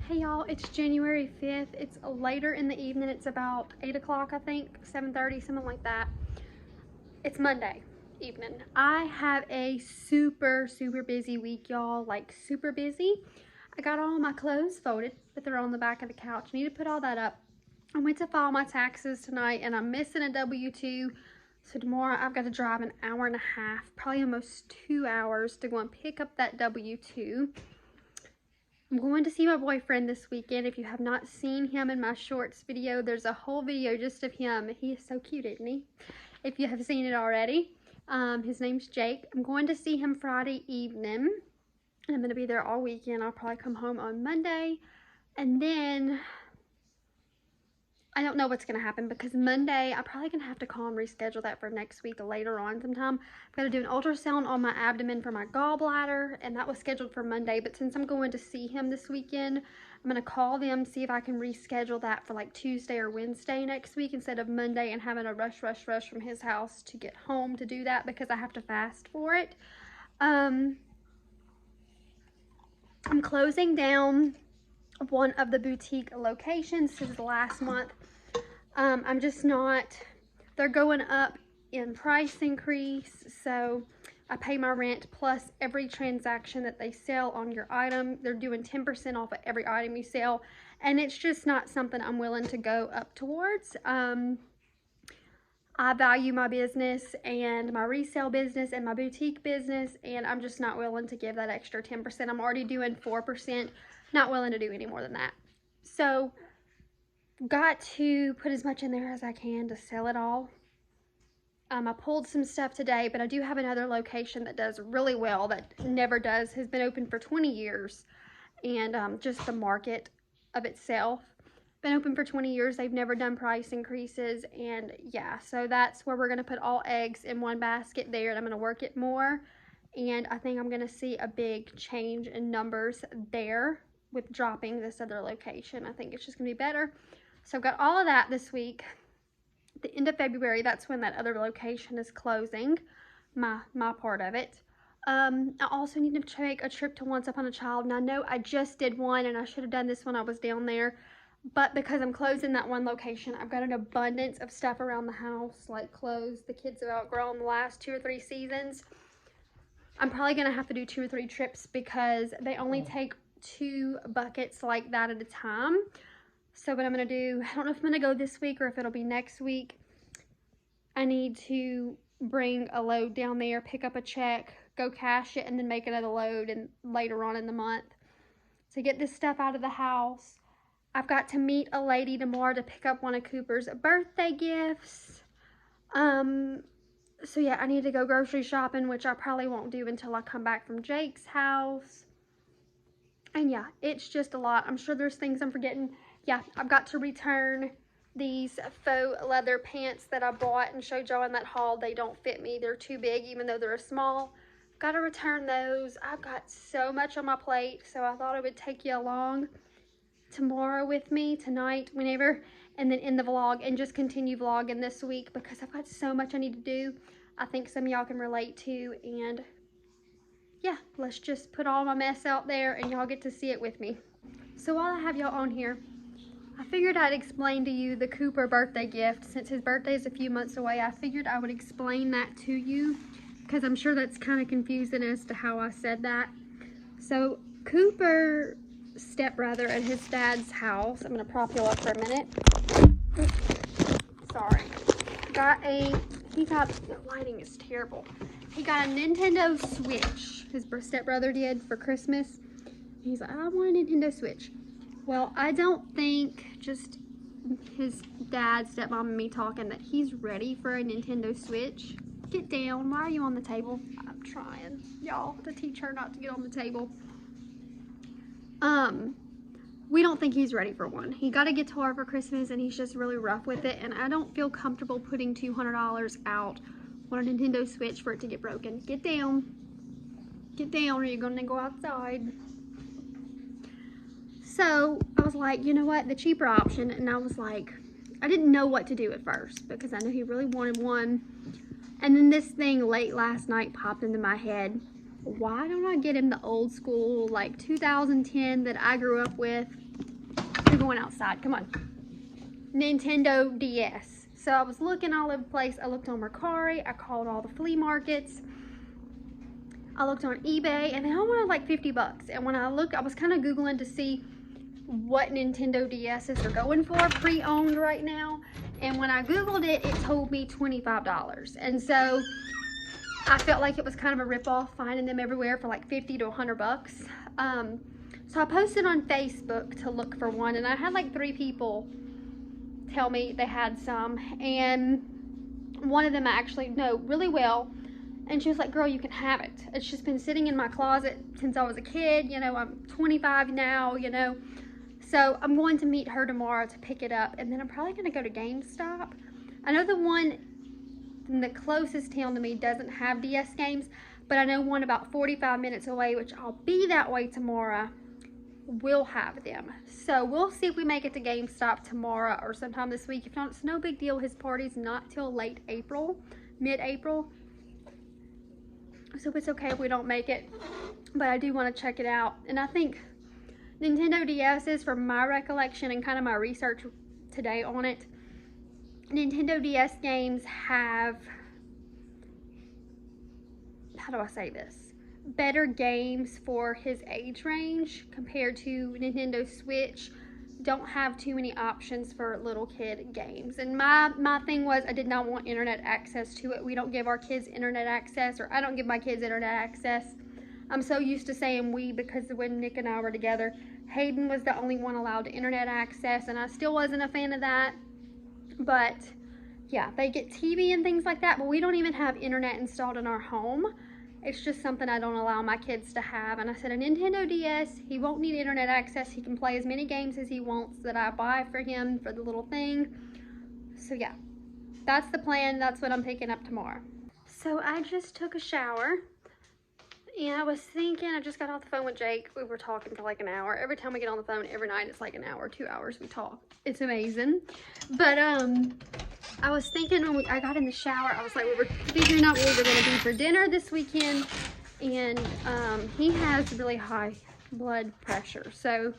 Hey y'all, it's January 5th. It's later in the evening. It's about 8 o'clock, I think, 7:30, something like that. It's Monday evening. I have a super busy week, y'all, like super busy. I got all my clothes folded, but they're on the back of the couch. I need to put all that up. I went to file my taxes tonight and I'm missing a W-2. So tomorrow I've got to drive an hour and a half, probably almost 2 hours to go and pick up that W-2. I'm going to see my boyfriend this weekend. If you have not seen him in my shorts video, there's a whole video just of him. He is so cute, isn't he? If you have seen it already. His name's Jake. I'm going to see him Friday evening. And I'm going to be there all weekend. I'll probably come home on Monday. And then I don't know what's going to happen because Monday, I'm probably going to have to call and reschedule that for next week later on sometime. I've got to do an ultrasound on my abdomen for my gallbladder, and that was scheduled for Monday. But since I'm going to see him this weekend, I'm going to call them, see if I can reschedule that for like Tuesday or Wednesday next week instead of Monday and having a rush from his house to get home to do that because I have to fast for it. I'm closing down one of the boutique locations. This is the last month. I'm just not, they're going up in price increase, so I pay my rent plus every transaction that they sell on your item. They're doing 10% off of every item you sell, and it's just not something I'm willing to go up towards. I value my business and my resale business and my boutique business, and I'm just not willing to give that extra 10%. I'm already doing 4%, not willing to do any more than that. So, got to put as much in there as I can to sell it all. I pulled some stuff today, but I do have another location that does really well, that never does, has been open for 20 years, and just the market of itself. Been open for 20 years. They've never done price increases, and yeah, so that's where we're going to put all eggs in one basket there, and I'm going to work it more, and I think I'm going to see a big change in numbers there with dropping this other location. I think it's just going to be better. So I've got all of that this week. At the end of February, that's when that other location is closing, my part of it. I also need to make a trip to Once Upon a Child, and I know I just did one, and I should have done this when I was down there. But because I'm closing that one location, I've got an abundance of stuff around the house, like clothes the kids have outgrown the last 2 or 3 seasons. I'm probably going to have to do 2 or 3 trips because they only take 2 buckets like that at a time. So what I'm going to do, I don't know if I'm going to go this week or if it'll be next week. I need to bring a load down there, pick up a check, go cash it, and then make another load and later on in the month. To get this stuff out of the house. I've got to meet a lady tomorrow to pick up one of Cooper's birthday gifts. So yeah, I need to go grocery shopping, which I probably won't do until I come back from Jake's house. And yeah, it's just a lot. I'm sure there's things I'm forgetting. Yeah, I've got to return these faux leather pants that I bought and showed y'all in that haul. They don't fit me. They're too big, even though they're small. Got to return those. I've got so much on my plate, so I thought it would take you along tomorrow with me, tonight, whenever, and then in the vlog, and just continue vlogging this week because I've got so much I need to do. I think some of y'all can relate to, and yeah, let's just put all my mess out there and y'all get to see it with me. So while I have y'all on here, I figured I'd explain to you the Cooper birthday gift. Since his birthday is a few months away, I figured I would explain that to you because I'm sure that's kind of confusing as to how I said that. So Cooper stepbrother at his dad's house. I'm gonna prop you up for a minute. Sorry. The lighting is terrible. He got a Nintendo Switch. His stepbrother did for Christmas. He's like, I want a Nintendo Switch. Well, I don't think, just his dad, stepmom, and me talking, that he's ready for a Nintendo Switch. Get down. Why are you on the table? I'm trying, y'all, to teach her not to get on the table. We don't think he's ready for one. He got a guitar for Christmas and he's just really rough with it, and I don't feel comfortable putting $200 out on a Nintendo Switch for it to get broken. Get down. Get down or you're gonna go outside. So I was like, you know what, the cheaper option, and I was like, I didn't know what to do at first because I knew he really wanted one. And then this thing late last night popped into my head. Why don't I get him the old school, like 2010 that I grew up with? going outside. Come on. Nintendo DS. So I was looking all over the place. I looked on Mercari. I called all the flea markets. I looked on eBay, and they all wanted like 50 bucks. And when I looked, I was kind of Googling to see what Nintendo DSs are going for pre-owned right now. And when I Googled it, it told me $25. And so I felt like it was kind of a ripoff finding them everywhere for like 50 to 100 bucks. So I posted on Facebook to look for one, and I had like 3 people tell me they had some. And one of them I actually know really well. And she was like, girl, you can have it. It's just been sitting in my closet since I was a kid. You know, I'm 25 now, you know. So I'm going to meet her tomorrow to pick it up. And then I'm probably going to go to GameStop. I know the one in the closest town to me doesn't have DS games. But I know one about 45 minutes away, which I'll be that way tomorrow, will have them. So we'll see if we make it to GameStop tomorrow or sometime this week. If not, it's no big deal. His party's not till late April, mid-April. So it's okay if we don't make it, but I do want to check it out. And I think Nintendo DS's, from my recollection and kind of my research today on it, Nintendo DS games have, how do I say this, better games for his age range compared to Nintendo Switch. Don't have too many options for little kid games. And my thing was, I did not want internet access to it. We don't give our kids internet access, or I don't give my kids internet access. I'm so used to saying we, because when Nick and I were together, Hayden was the only one allowed internet access, and I still wasn't a fan of that. But yeah, they get TV and things like that, but we don't even have internet installed in our home. It's just something I don't allow my kids to have. And I said, a Nintendo DS, he won't need internet access. He can play as many games as he wants that I buy for him for the little thing. So yeah, that's the plan. That's what I'm picking up tomorrow. So I just took a shower. And I was thinking, I just got off the phone with Jake. We were talking for like an hour. Every time we get on the phone, every night, it's like an hour, 2 hours we talk. It's amazing. But I was thinking when I got in the shower, I was like, we were figuring out what we were going to do for dinner this weekend. And he has really high blood pressure. So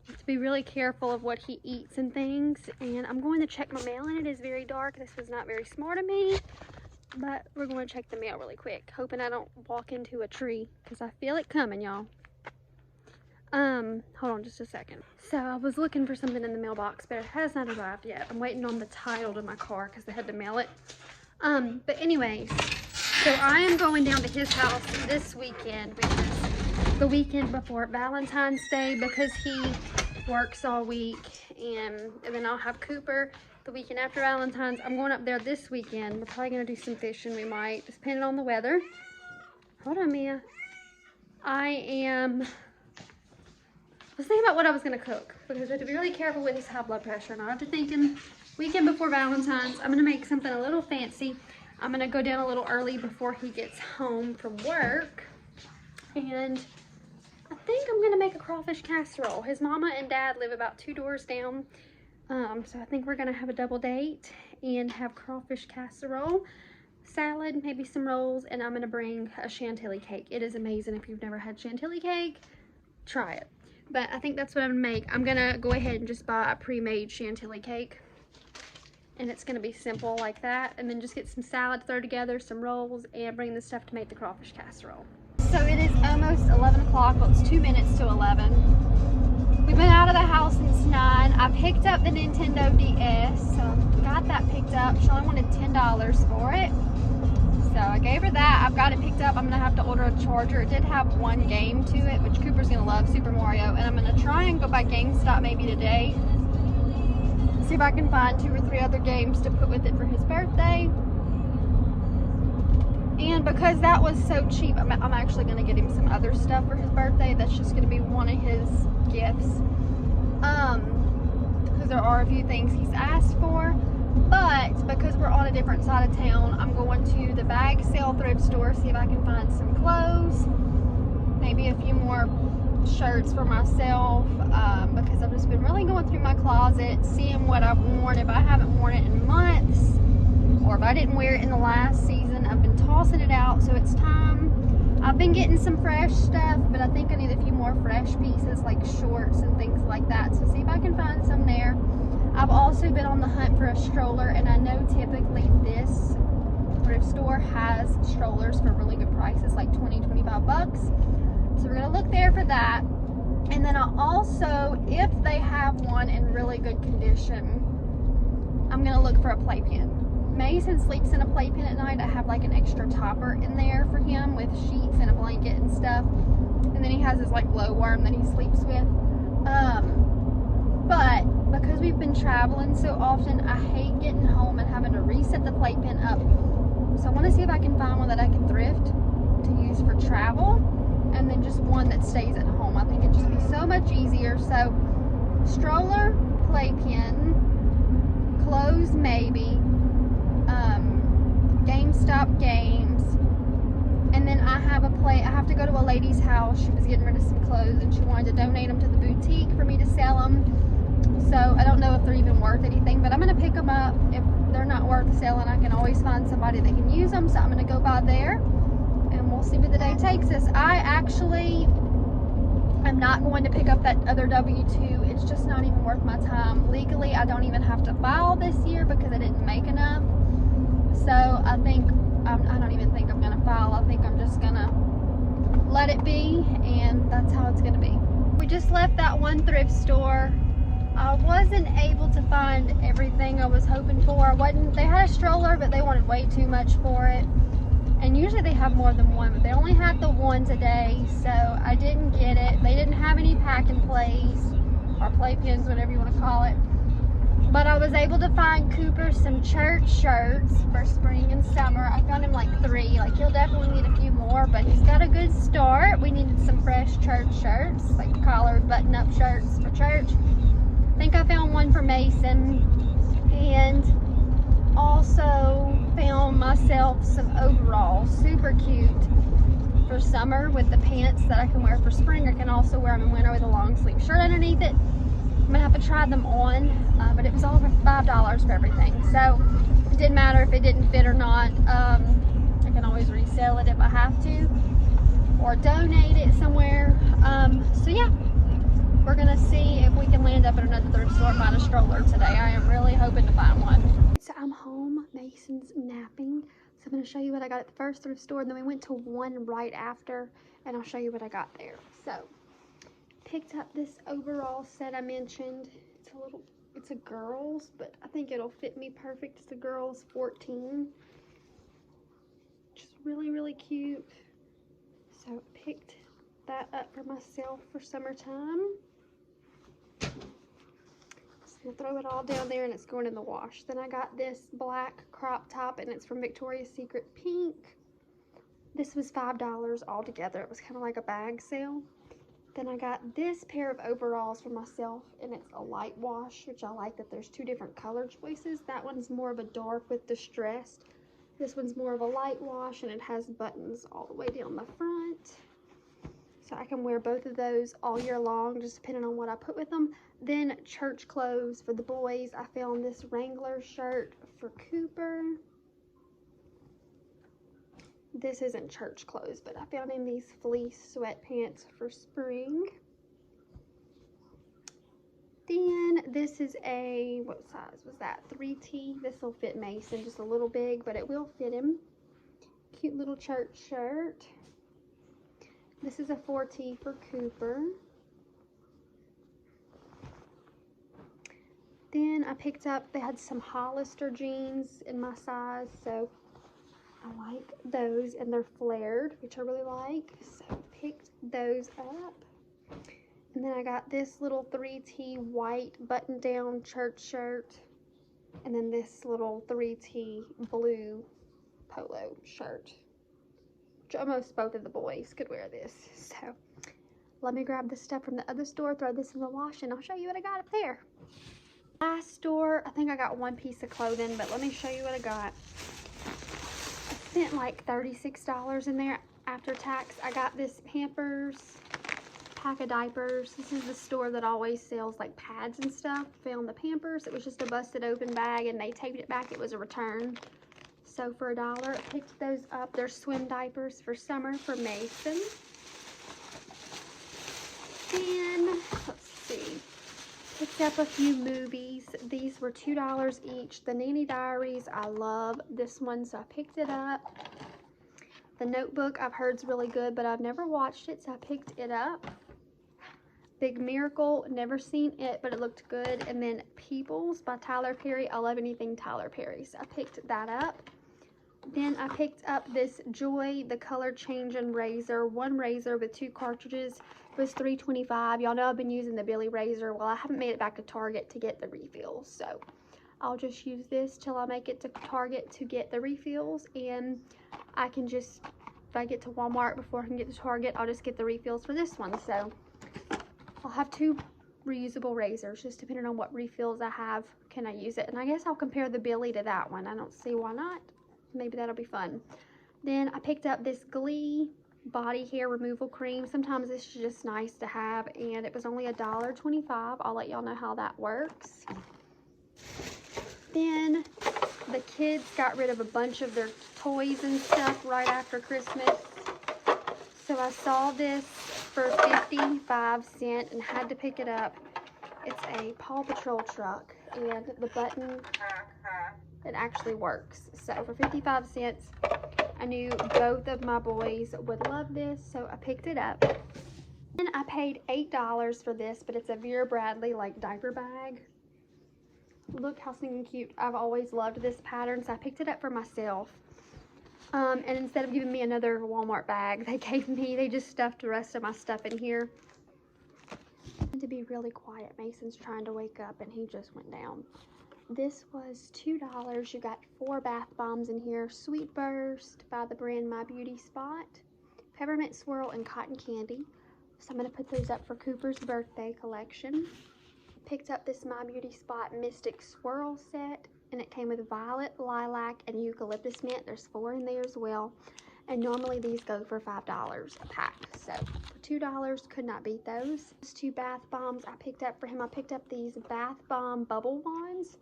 to be really careful of what he eats and things. And I'm going to check my mail, and it is very dark. This was not very smart of me. But we're going to check the mail really quick, hoping I don't walk into a tree, because I feel it coming, y'all. Hold on just a second. So I was looking for something in the mailbox, but it has not arrived yet. I'm waiting on the title to my car because they had to mail it. But anyways, so I am going down to his house this weekend, which is the weekend before Valentine's Day, because he works all week, and then I'll have Cooper the weekend after Valentine's. I'm going up there this weekend. We're probably going to do some fishing. We might, just depending on the weather. Hold on, Mia. I was thinking about what I was going to cook, because we have to be really careful with his high blood pressure. And I have to thinking, weekend before Valentine's, I'm going to make something a little fancy. I'm going to go down a little early before he gets home from work. And I think I'm going to make a crawfish casserole. His mama and dad live about 2 doors down. So I think we're going to have a double date and have crawfish casserole, salad, maybe some rolls, and I'm going to bring a chantilly cake. It is amazing. If you've never had chantilly cake, try it. But I think that's what I'm going to make. I'm going to go ahead and just buy a pre-made chantilly cake, and it's going to be simple like that. And then just get some salad to throw together, some rolls, and bring the stuff to make the crawfish casserole. So it is almost 11 o'clock. Well, it's 2 minutes to 11. We've been out of the house since 9. I picked up the Nintendo DS, so I got that picked up. She only wanted $10 for it. So I gave her that. I've got it picked up. I'm going to have to order a charger. It did have one game to it, which Cooper's going to love, Super Mario. And I'm going to try and go by GameStop maybe today. See if I can find 2 or 3 other games to put with it for his birthday. And because that was so cheap, I'm actually going to get him some other stuff for his birthday. That's just going to be one of his gifts. Because there are a few things he's asked for. But because we're on a different side of town, I'm going to the bag sale thrift store, see if I can find some clothes. Maybe a few more shirts for myself. Because I've just been really going through my closet, seeing what I've worn. If I haven't worn it in months, or if I didn't wear it in the last season, I've been tossing it out, so it's time. I've been getting some fresh stuff, but I think I need a few more fresh pieces, like shorts and things like that. So see if I can also been on the hunt for a stroller, and I know typically this thrift store has strollers for really good prices, like 20-25 bucks. So we're gonna look there for that. And then I also, if they have one in really good condition, I'm gonna look for a playpen. Mason sleeps in a playpen at night. I have like an extra topper in there for him with sheets and a blanket and stuff. And then he has his like glowworm that he sleeps with. But because we've been traveling so often, I hate getting home and having to reset the playpen up. So I want to see if I can find one that I can thrift to use for travel, and then just one that stays at home. I think it'd just be so much easier. So stroller, playpen, clothes maybe, GameStop games, and then I have to go to a lady's house. She was getting rid of some clothes and she wanted to donate them to the boutique for me to sell them. So I don't know if they're even worth anything, but I'm going to pick them up. If they're not worth selling, I can always find somebody that can use them. So I'm going to go by there and we'll see where the day takes us. I'm not going to pick up that other W-2. It's just not even worth my time. Legally, I don't even have to file this year because I didn't make enough. So I don't even think I'm going to file. I think I'm just going to let it be, and that's how it's going to be. We just left that one thrift store. I wasn't able to find everything I was hoping for. They had a stroller, but they wanted way too much for it. And usually they have more than one, but they only had the one today, so I didn't get it. They didn't have any pack and plays or playpens, whatever you want to call it. But I was able to find Cooper some church shirts for spring and summer. I found him like 3. Like, he'll definitely need a few more, but he's got a good start. We needed some fresh church shirts, like collared button-up shirts for church. I think I found one for Mason, and also found myself some overalls, super cute for summer with the pants that I can wear for spring. I can also wear them in winter with a long sleeve shirt underneath it. I'm gonna have to try them on, but it was all over $5 for everything, so it didn't matter if it didn't fit or not. I can always resell it if I have to, or donate it somewhere. So yeah, we're gonna see if we can land up at another thrift store and find a stroller today. I am really hoping to find one. So I'm home, Mason's napping, so I'm gonna show you what I got at the first thrift store, and then we went to one right after, and I'll show you what I got there. So picked up this overall set I mentioned. It's a girl's, but I think it'll fit me perfect. It's a girl's 14. Just really, really cute. So picked that up for myself for summertime. Just gonna throw it all down there, and it's going in the wash. Then I got this black crop top, and it's from Victoria's Secret pink. This was $5 altogether. It was kind of like a bag sale. Then I got this pair of overalls for myself, and it's a light wash, which I like that there's 2 different color choices. That one's more of a dark with distressed. This one's more of a light wash, and it has buttons all the way down the front. So I can wear both of those all year long, just depending on what I put with them. Then church clothes for the boys. I found this Wrangler shirt for Cooper. This isn't church clothes, but I found him these fleece sweatpants for spring. Then this is a, what size was that? 3T. This will fit Mason, just a little big, but it will fit him. Cute little church shirt. This is a 4T for Cooper. Then I picked up, they had some Hollister jeans in my size, so I like those, and they're flared, which I really like, so picked those up. And then I got this little 3T white button-down church shirt, and then this little 3T blue polo shirt, which almost both of the boys could wear this. So let me grab this stuff from the other store, throw this in the wash, and I'll show you what I got up there. Last store, I think I got one piece of clothing, but let me show you what I got. Spent like $36 in there after tax. I got this Pampers pack of diapers. This is the store that always sells like pads and stuff. Found the Pampers. It was just a busted open bag, and they taped it back. It was a return. So for $1, I picked those up. They're swim diapers for summer for Mason. Then let's see, picked up a few movies These were $2 each. The Nanny Diaries, I love this one, so I picked it up. The Notebook, I've heard is really good, but I've never watched it, so I picked it up. Big Miracle, never seen it, but it looked good. And then Peoples by Tyler Perry. I love anything Tyler Perry, so I picked that up. Then I picked up this Joy, the color changing razor. One razor with 2 cartridges was $3.25. Y'all know I've been using the Billy razor. Well, I haven't made it back to Target to get the refills, so I'll just use this till I make it to Target to get the refills, and I can just, if I get to Walmart before I can get to Target, I'll just get the refills for this one. So I'll have 2 reusable razors, just depending on what refills I have, can I use it. And I guess I'll compare the Billy to that one. I don't see why not. Maybe that'll be fun. Then I picked up this Glee body hair removal cream. Sometimes it's just nice to have, and it was only $1.25. I'll let y'all know how that works. Then the kids got rid of a bunch of their toys and stuff right after Christmas. So I saw this for 55 cents and had to pick it up. It's a Paw Patrol truck, and the button, it actually works. So for 55 cents, I knew both of my boys would love this, so I picked it up. And I paid $8 for this, but it's a Vera Bradley like diaper bag. Look how stinking cute. I've always loved this pattern, so I picked it up for myself. And instead of giving me another Walmart bag, they just stuffed the rest of my stuff in here. To be really quiet, Mason's trying to wake up and he just went down. This was $2. You got 4 bath bombs in here. Sweet Burst by the brand My Beauty Spot, Peppermint Swirl, and Cotton Candy. So I'm going to put those up for Cooper's birthday collection. Picked up this My Beauty Spot Mystic Swirl set, and it came with violet, lilac, and eucalyptus mint. There's 4 in there as well. And normally these go for $5 a pack. So for $2, could not beat those. These 2 bath bombs I picked up for him. I picked up these bath bomb bubble wands.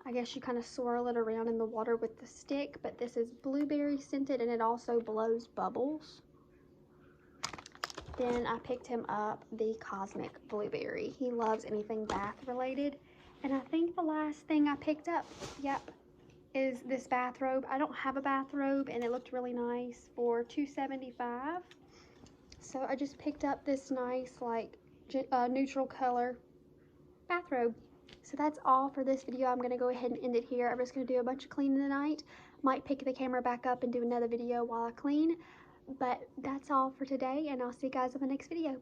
I guess you kind of swirl it around in the water with the stick, but this is blueberry scented and it also blows bubbles. Then I picked him up the Cosmic Blueberry. He loves anything bath related. And I think the last thing I picked up, yep, is this bathrobe. I don't have a bathrobe and it looked really nice for $2.75. So I just picked up this nice like neutral color bathrobe. So that's all for this video. I'm going to go ahead and end it here. I'm just going to do a bunch of cleaning tonight. Might pick the camera back up and do another video while I clean. But that's all for today, and I'll see you guys in the next video.